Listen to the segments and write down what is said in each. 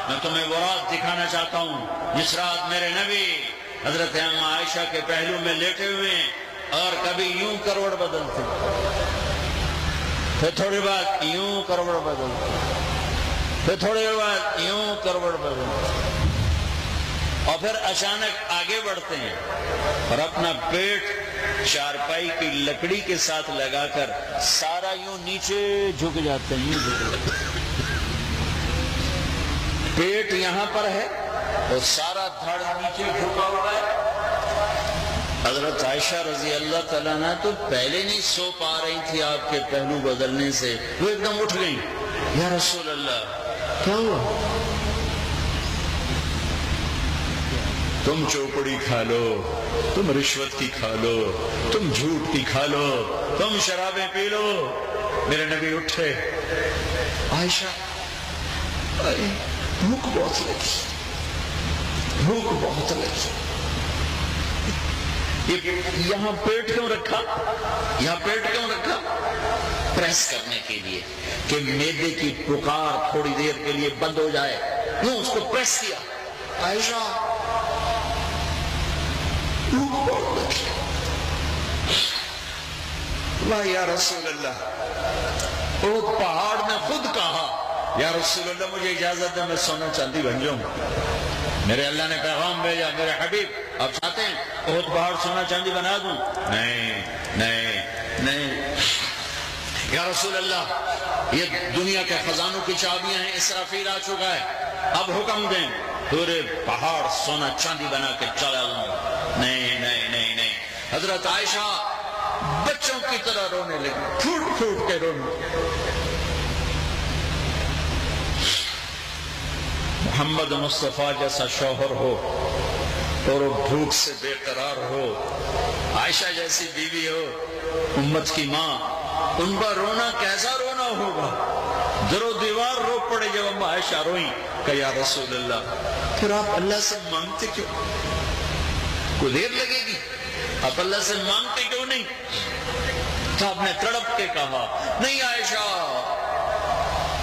میں تمہیں وہ رات دکھانا چاہتا ہوں جس رات میرے نبی حضرت اما عائشہ کے پہلو میں لیٹے ہوئے ہیں اور کبھی یوں کروڑ بدلتے، پھر تھوڑی بات یوں کروڑ بدلتے، پھر تھوڑی بات یوں کروڑ بدلتے، اور پھر اچانک آگے بڑھتے ہیں اور اپنا پیٹ چارپائی کی لکڑی کے ساتھ لگا کر سارا یوں نیچے جھک جاتے ہیں، یوں جھک جاتے ہیں، پیٹ یہاں پر ہے اور سارا دھڑ نیچے جھکا ہوا ہے۔ حضرت عائشہ رضی اللہ تعالیٰ عنہ تو پہلے نہیں سو پا رہی تھی آپ کے پہلو بدلنے سے، وہ ایک دم اٹھ گئی، یا رسول اللہ کیا ہوا؟ تم چوپڑی کھا لو، تم رشوت کی کھا لو، تم جھوٹ کی کھا لو، تم شرابیں پی لو۔ میرے نبی اٹھے، عائشہ بھوک بہت لگی، بھوک بہت لگی، یہاں پیٹ کیوں رکھا؟ یہاں پیٹ کیوں رکھا؟ پریس کرنے کے لیے کہ معدے کی پکار تھوڑی دیر کے لیے بند ہو جائے، یوں اس کو پریس کیا۔ عائشہ بھوک بہت لگی، اللہ یا رسول اللہ، وہ پہاڑ نے خود کہا یا رسول اللہ مجھے اجازت ہے میں سونا چاندی بن جاؤں۔ میرے اللہ نے پیغام بھیجا، میرے حبیب آپ چاہتے ہیں احد پہاڑ سونا چاندی بنا دوں؟ نہیں نہیں نہیں یا رسول اللہ، یہ دنیا کے خزانوں کی چابیاں ہیں، اسرافیل آ چکا ہے، اب حکم دیں پورے پہاڑ سونا چاندی بنا کے چلا لوں گا۔ نہیں نہیں نہیں نہیں۔ حضرت عائشہ بچوں کی طرح رونے لگی، پھوٹ پھوٹ کے رونے لگی۔ محمد مصطفیٰ جیسا شوہر ہو اور وہ بھوک سے بے قرار ہو، عائشہ جیسی بیوی ہو، امت کی ماں، ان کا رونا کیسا رونا ہوگا؟ در و دیوار رو پڑے جب ہم عائشہ روئیں کہ یا رسول اللہ پھر آپ اللہ سے مانگتے کیوں؟ کوئی دیر لگے گی، آپ اللہ سے مانگتے کیوں نہیں؟ تو آپ نے تڑپ کے کہا نہیں عائشہ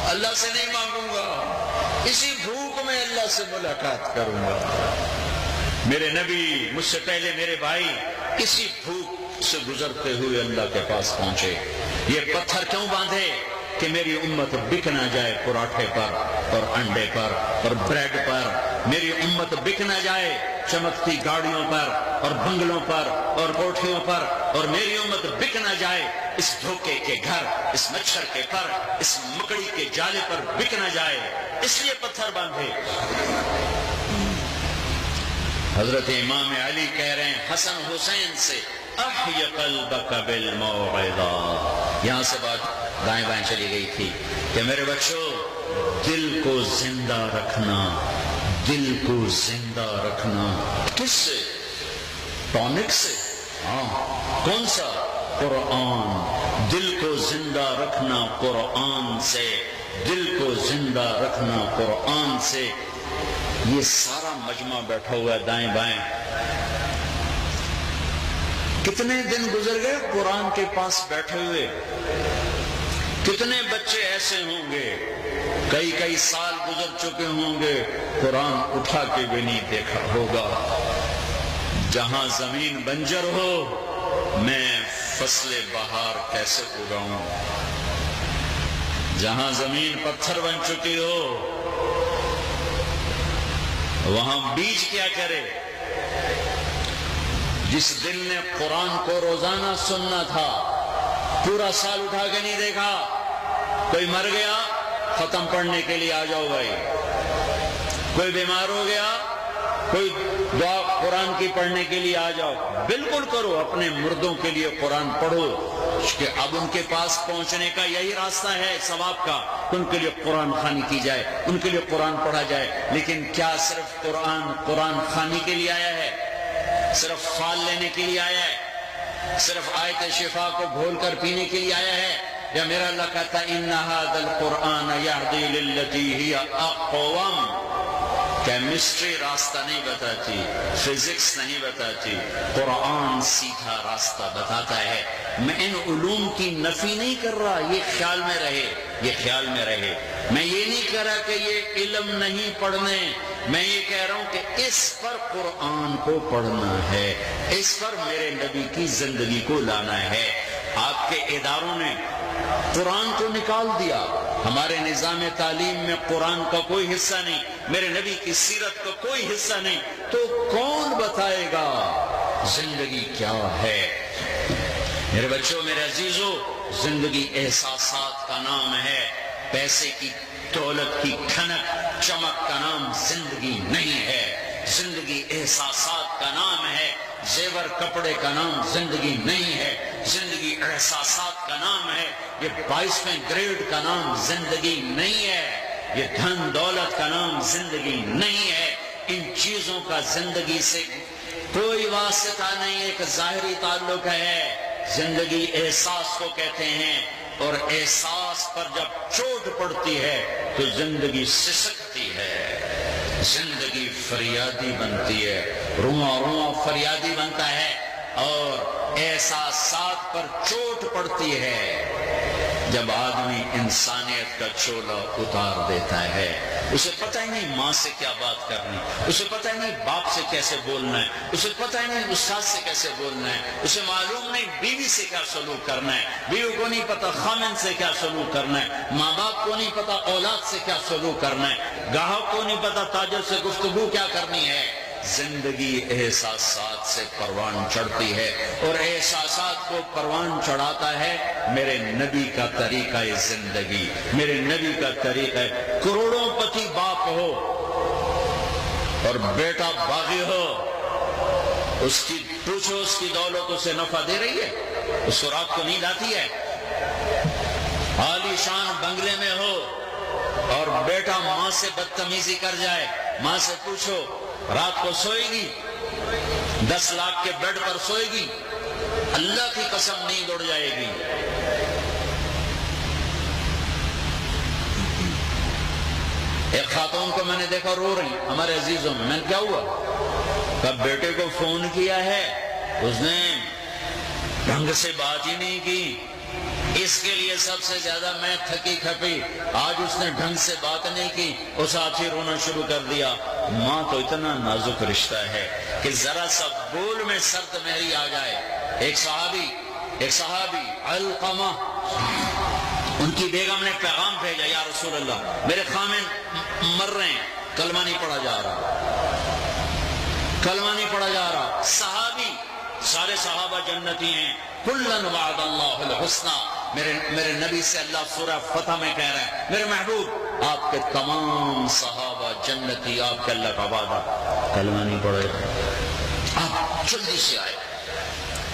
اللہ سے نہیں مانگوں گا، اسی بھوک میں اللہ سے ملاقات کروں گا۔ میرے نبی مجھ سے پہلے میرے بھائی اسی بھوک سے گزرتے ہوئے اللہ کے پاس پہنچے۔ یہ پتھر کیوں باندھے؟ کہ میری امت بک نہ جائے پراٹھے پر اور انڈے پر اور بریڈ پر، میری امت بک نہ جائے چمکتی گاڑیوں پر اور بنگلوں پر اور کوٹھیوں پر، اور میری امت بک نہ جائے اس دھوکے کے گھر، اس مچھر کے پر، اس مکڑی کے جالے پر بک نہ جائے، اس لیے پتھر باندھے۔ حضرت امام علی کہہ رہے ہیں حسن حسین سے احی قلبک بالموعظہ، یہاں سے بات دائیں بائیں چلی گئی تھی کہ میرے بچوں دل کو زندہ رکھنا، دل کو زندہ رکھنا کس سے؟ ٹونک سے؟ ہاں، کون سا؟ قرآن۔ دل کو زندہ رکھنا قرآن سے، دل کو زندہ رکھنا قرآن سے۔ یہ سارا مجمع بیٹھا ہوا ہے دائیں بائیں، کتنے دن گزر گئے قرآن کے پاس بیٹھے ہوئے، کتنے بچے ایسے ہوں گے کئی کئی سال گزر چکے ہوں گے قرآن اٹھا کے بھی نہیں دیکھا ہوگا۔ جہاں زمین بنجر ہو میں فصل بہار کیسے اگاؤں، جہاں زمین پتھر بن چکی ہو وہاں بیج کیا کرے؟ جس دل نے قرآن کو روزانہ سننا تھا پورا سال اٹھا کے نہیں دیکھا، کوئی مر گیا ختم پڑھنے کے لیے آ جاؤ بھائی، کوئی بیمار ہو گیا کوئی دعا قرآن کی پڑھنے کے لیے آ جاؤ، بالکل کرو، اپنے مردوں کے لیے قرآن پڑھو کہ اب ان کے پاس پہنچنے کا یہی راستہ ہے ثواب کا، ان کے لیے قرآن خوانی کی جائے، ان کے لیے قرآن پڑھا جائے۔ لیکن کیا صرف قرآن خوانی کے لیے آیا ہے؟ صرف فال لینے کے لیے آیا ہے؟ صرف آیت شفا کو گھول کر پینے کے لیے آیا ہے؟ یا میرا اللہ کہتا ہے ان ھذا القرآن یہدی للتی ہی اقوم، کیمسٹری راستہ نہیں بتاتی، فزکس نہیں بتاتی، قرآن سیدھا راستہ بتاتا ہے۔ میں ان علوم کی نفی نہیں کر رہا، یہ خیال میں رہے، یہ خیال میں رہے، میں یہ نہیں کہہ طرح کے یہ علم نہیں پڑھنے، میں یہ کہہ رہا ہوں کہ اس پر قرآن کو پڑھنا ہے، اس پر میرے نبی کی زندگی کو لانا ہے۔ آپ کے اداروں نے قرآن کو نکال دیا، ہمارے نظام تعلیم میں قرآن کا کوئی حصہ نہیں، میرے نبی کی سیرت کا کوئی حصہ نہیں، تو کون بتائے گا زندگی کیا ہے؟ میرے بچوں، میرے عزیزوں، زندگی احساسات کا نام ہے، پیسے کی دولت کی کھنک چمک کا نام زندگی نہیں ہے۔ زندگی احساسات کا نام ہے، زیور کپڑے کا نام زندگی نہیں ہے۔ زندگی احساسات کا نام ہے، یہ 22ویں گریڈ کا نام زندگی نہیں ہے، یہ دھن دولت کا نام زندگی نہیں ہے۔ ان چیزوں کا زندگی سے کوئی واسطہ نہیں، ایک ظاہری تعلق ہے۔ زندگی احساس کو کہتے ہیں، اور احساس پر جب چوٹ پڑتی ہے تو زندگی سسکتی ہے، زندگی فریادی بنتی ہے، رواں رواں فریادی بنتا ہے، اور احساسات پر چوٹ پڑتی ہے جب آدمی انسانیت کا چولا اتار دیتا ہے۔ اسے پتہ ہی نہیں ماں سے کیا بات کرنی، اسے پتہ ہی نہیں باپ سے کیسے بولنا ہے، اسے پتہ ہی نہیں استاد سے کیسے بولنا ہے، اسے معلوم نہیں بیوی سے کیا سلوک کرنا ہے، بیوی کو نہیں پتہ خامن سے کیا سلوک کرنا ہے، ماں باپ کو نہیں پتہ اولاد سے کیا سلوک کرنا ہے، گاہک کو نہیں پتہ تاجر سے گفتگو کیا کرنی ہے۔ زندگی احساسات سے پروان چڑھتی ہے، اور احساسات کو پروان چڑھاتا ہے میرے نبی کا طریقہ زندگی، میرے نبی کا طریقہ۔ کروڑوں پتی باپ ہو اور بیٹا باغی ہو، اس کی پوچھو اس کی دولت اسے نفع دے رہی ہے؟ اس کو رات کو نیند آتی ہے؟ عالی شان بنگلے میں ہو اور بیٹا ماں سے بدتمیزی کر جائے، ماں سے پوچھو رات کو سوئے گی؟ 10 لاکھ کے بیڈ پر سوئے گی؟ اللہ کی قسم نیند اڑ جائے گی۔ ایک خاتون کو میں نے دیکھا رو رہی، ہمارے عزیزوں میں نے کیا ہوا؟ کب بیٹے کو فون کیا ہے، اس نے ڈھنگ سے بات ہی نہیں کی، اس کے لیے سب سے زیادہ میں تھکی کھپی، آج اس نے ڈھنگ سے بات نہیں کی، اس آتی رونا شروع کر دیا۔ ماں تو اتنا نازک رشتہ ہے کہ ذرا سا بول میں سرد مہری آ جائے۔ ایک صحابی علقمہ، ان کی بیگم نے پیغام بھیجا، یا رسول اللہ میرے خامن مر رہے ہیں، کلمہ نہیں پڑھا جا رہا۔ صحابی، سارے صحابہ جنتی ہیں، کلن وعد اللہ الحسنى، میرے نبی سے اللہ سورہ فتح میں کہہ رہے ہیں میرے محبوب آپ کے تمام صحابہ جنتی، آپ کے اللہ کا وعدہ۔ کلمہ نہیں پڑھے، آپ جلدی سے آئے،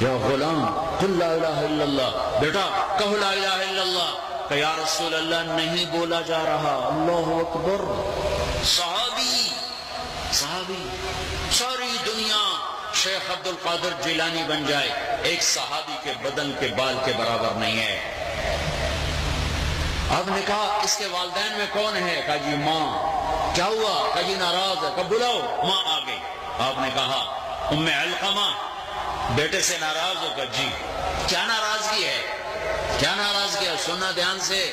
یا غلام قل لا الہ الا اللہ، بیٹا کہو لا الہ الا اللہ۔ کہ یا رسول اللہ نہیں بولا جا رہا۔ اللہ اکبر۔ صحابی، ساری دنیا شیخ عبد القادر جیلانی بن جائے، ایک صحابی کے بدن کے بال کے برابر نہیں ہے۔ آپ نے کہا اس کے والدین میں کون ہے؟ کہا جی ماں۔ کیا ہوا؟ کہا جی ناراض ہے۔ کہا بلاؤ۔ ماں آ گئی۔ آپ نے کہا ام علقمہ بیٹے سے ناراض ہو؟ کہا جی۔ کیا ناراضگی ہے؟ کیا ناراضگی ہے؟ سننا دھیان سے،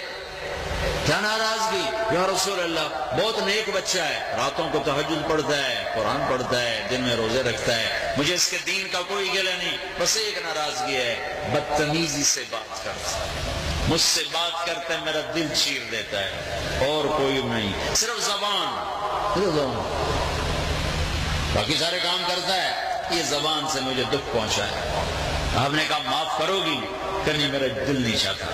کیا ناراضگی؟ یا رسول اللہ بہت نیک بچہ ہے، راتوں کو تہجد پڑھتا ہے، قرآن پڑھتا ہے، دن میں روزے رکھتا ہے، مجھے اس کے دین کا کوئی گلہ نہیں، بس ایک ناراضگی ہے، بدتمیزی سے بات کرتا ہے، مجھ سے بات کرتا ہے میرا دل چیر دیتا ہے، اور کوئی نہیں، صرف زبان، باقی سارے کام کرتا ہے، یہ زبان سے مجھے دکھ پہنچا ہے۔ آپ نے کہا معاف کرو گی؟ کہ نہیں میرا دل نہیں چاہتا۔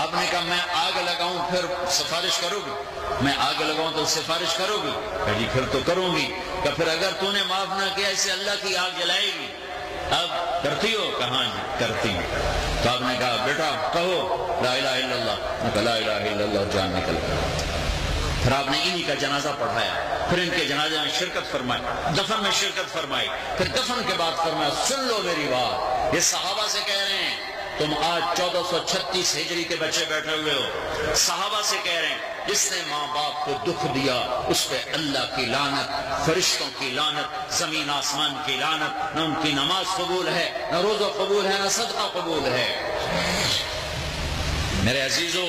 آپ نے کہا میں آگ لگاؤں پھر سفارش کرو گی؟ میں آگ لگاؤں تو سفارش کرو گی؟ کہ جی پھر تو کروں گی۔ کہ پھر اگر تو نے معاف نہ کیا اسے اللہ کی آگ جلائے گی، اب کرتی ہو؟ کہاں جی کرتی ہوں۔ تو آپ نے کہا بیٹا کہو لا الہ الا اللہ۔ میں کہا لا الہ الا اللہ، جان نکل گئی۔ پھر آپ نے انہی کا جنازہ پڑھایا، پھر ان کے جنازے میں شرکت فرمائی، دفن میں شرکت فرمائی، پھر دفن کے بعد فرمایا سن لو میری بات، یہ صحابہ سے کہہ رہے ہیں، تم آج 1436 ہجری کے بچے بیٹھے ہوئے ہو، صحابہ سے کہہ رہے ہیں جس نے ماں باپ کو دکھ دیا اس پہ اللہ کی لعنت، فرشتوں کی لعنت، زمین آسمان کی لعنت، نہ ان کی نماز قبول ہے، نہ روزہ قبول ہے، نہ صدقہ قبول ہے۔ میرے عزیزو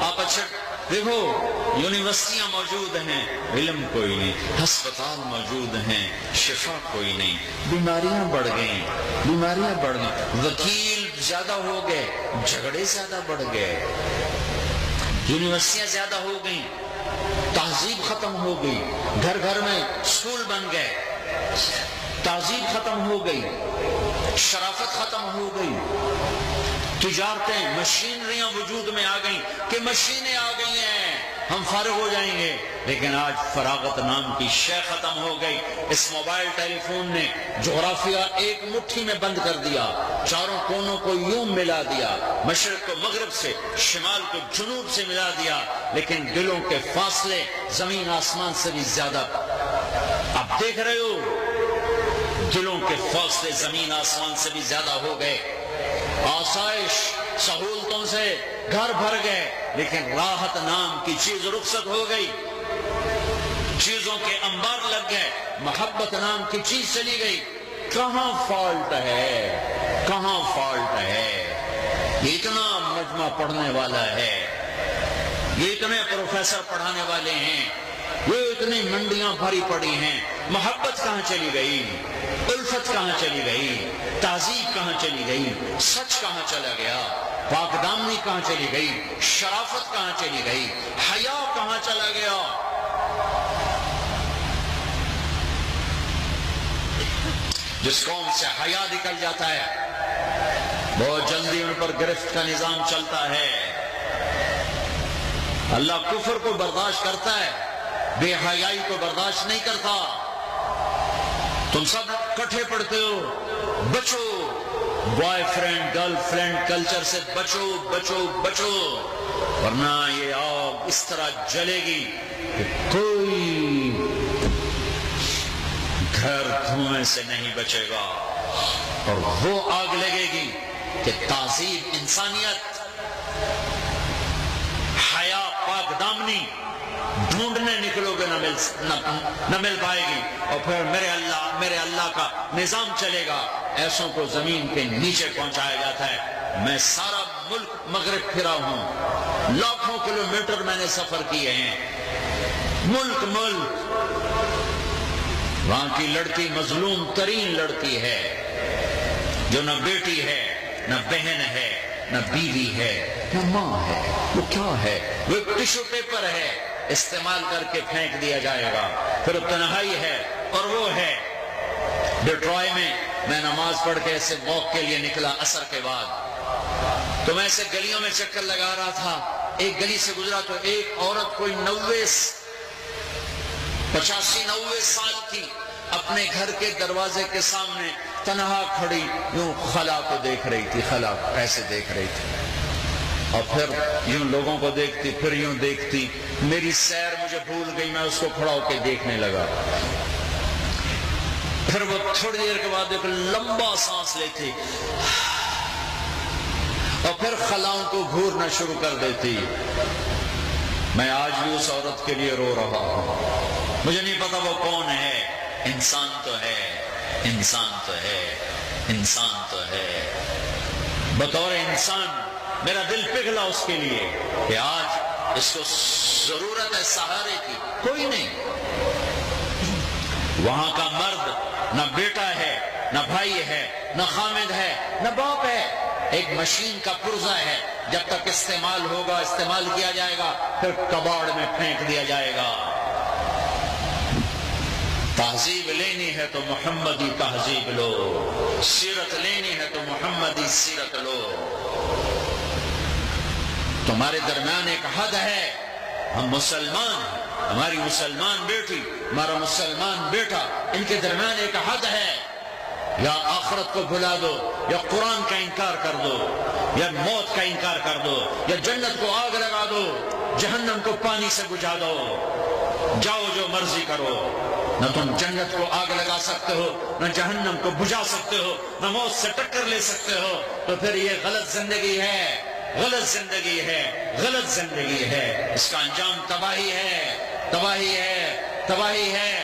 آپ اچھے دیکھو یونیورسٹیاں موجود ہیں، علم کوئی نہیں، ہسپتال موجود ہیں، شفا کوئی نہیں، بیماریاں بڑھ گئیں، وکیل زیادہ ہو گئے، جھگڑے زیادہ بڑھ گئے، یونیورسٹیاں زیادہ ہو گئیں، تہذیب ختم ہو گئی، گھر گھر میں اسکول بن گئے، تہذیب ختم ہو گئی، شرافت ختم ہو گئی، تجارتیں، مشینریاں وجود میں آ گئیں کہ مشینیں آ گئی ہیں، ہم فارغ ہو جائیں گے، لیکن آج فراغت نام کی شے ختم ہو گئی۔ اس موبائل ٹیلی فون نے جغرافیہ ایک مٹھی میں بند کر دیا، چاروں کونوں کو یوں ملا دیا، مشرق کو مغرب سے، شمال کو جنوب سے ملا دیا، لیکن دلوں کے فاصلے زمین آسمان سے بھی زیادہ، آپ دیکھ رہے ہو دلوں کے فاصلے زمین آسمان سے بھی زیادہ ہو گئے، آسائش سہولتوں سے گھر بھر گئے، لیکن راحت نام کی چیز رخصت ہو گئی، چیزوں کے انبار لگ گئے، محبت نام کی چیز چلی گئی۔ کہاں فالٹ ہے، کہاں فالٹ ہے؟ یہ اتنا مجمع پڑھنے والا ہے، یہ اتنے پروفیسر پڑھانے والے ہیں، یہ اتنی منڈیاں بھری پڑی ہیں، محبت کہاں چلی گئی؟ الفت کہاں چلی گئی؟ تہذیب کہاں چلی گئی؟ سچ کہاں چلا گیا؟ پاک دامنی کہاں چلی گئی؟ شرافت کہاں چلی گئی؟ حیا کہاں چلا گیا؟ جس قوم سے حیا نکل جاتا ہے بہت جلدی ان پر گرفت کا نظام چلتا ہے۔ اللہ کفر کو برداشت کرتا ہے، بے حیائی کو برداشت نہیں کرتا۔ تم سب کٹھے پڑھتے ہو، بچو، boy friend girl friend culture سے بچو بچو بچو، ورنہ یہ آگ اس طرح جلے گی کہ کوئی گھر دھوئیں سے نہیں بچے گا، اور وہ آگ لگے گی کہ تہذیب، انسانیت، حیا، پاک دامنی ڈھونڈنے نکلو گے نہ مل پائے گی، اور پھر میرے اللہ کا نظام چلے گا۔ ایسوں کو زمین کے نیچے پہنچایا جاتا ہے۔ میں سارا ملک مغرب پھرا ہوں، لاکھوں کلومیٹر میں نے سفر کیے ہیں، ملک وہاں کی لڑکی مظلوم ترین لڑکی ہے، جو نہ بیٹی ہے، نہ بہن ہے، نہ بیوی ہے، نہ ماں ہے، وہ کیا ہے؟ وہ ایک ٹشو پیپر ہے، استعمال کر کے پھینک دیا جائے گا۔ پھر تنہائی ہے، اور وہ ہے ڈیٹروئے میں نماز پڑھ کے ایسے واک کے لیے نکلا عصر کے بعد، تو میں ایسے گلیوں میں چکر لگا رہا تھا، ایک گلی سے گزرا تو ایک عورت کوئی 85-90 سال کی اپنے گھر کے دروازے کے سامنے تنہا کھڑی یوں خلا کو دیکھ رہی تھی، خلا ایسے دیکھ رہی تھی، اور پھر یوں لوگوں کو دیکھتی، پھر یوں دیکھتی، میری سیر مجھے بھول گئی، میں اس کو کھڑا ہو کے دیکھنے لگا۔ پھر وہ تھوڑی دیر کے بعد ایک لمبا سانس لیتی، اور پھر خلاؤں کو گھورنا شروع کر دیتی۔ میں آج بھی اس عورت کے لیے رو رہا ہوں، مجھے نہیں پتا وہ کون ہے، انسان تو ہے، انسان تو ہے، انسان تو ہے۔ بطور انسان میرا دل پگھلا اس کے لیے کہ آج اس کو ضرورت ہے سہارے کی، کوئی نہیں۔ وہاں کا مرد نہ بیٹا ہے، نہ بھائی ہے، نہ خامد ہے، نہ باپ ہے، ایک مشین کا پرزہ ہے، جب تک استعمال ہوگا، استعمال کیا جائے گا، پھر کباڑ میں پھینک دیا جائے گا۔ تہذیب لینی ہے تو محمدی تہذیب لو، سیرت لینی ہے تو محمدی سیرت لو۔ تمہارے درمیان ایک حد ہے، ہم مسلمان ہیں، ہماری مسلمان بیٹی، ہمارا مسلمان بیٹا، ان کے درمیان ایک حد ہے، یا آخرت کو بھلا دو، یا قرآن کا انکار کر دو، یا موت کا انکار کر دو، یا جنت کو آگ لگا دو، جہنم کو پانی سے بجھا دو، جاؤ جو مرضی کرو، نہ تم جنت کو آگ لگا سکتے ہو، نہ جہنم کو بجھا سکتے ہو، نہ موت سے ٹکر لے سکتے ہو، تو پھر یہ غلط زندگی ہے، غلط زندگی ہے، غلط زندگی ہے، اس کا انجام تباہی ہے، تباہی ہے، تباہی ہے۔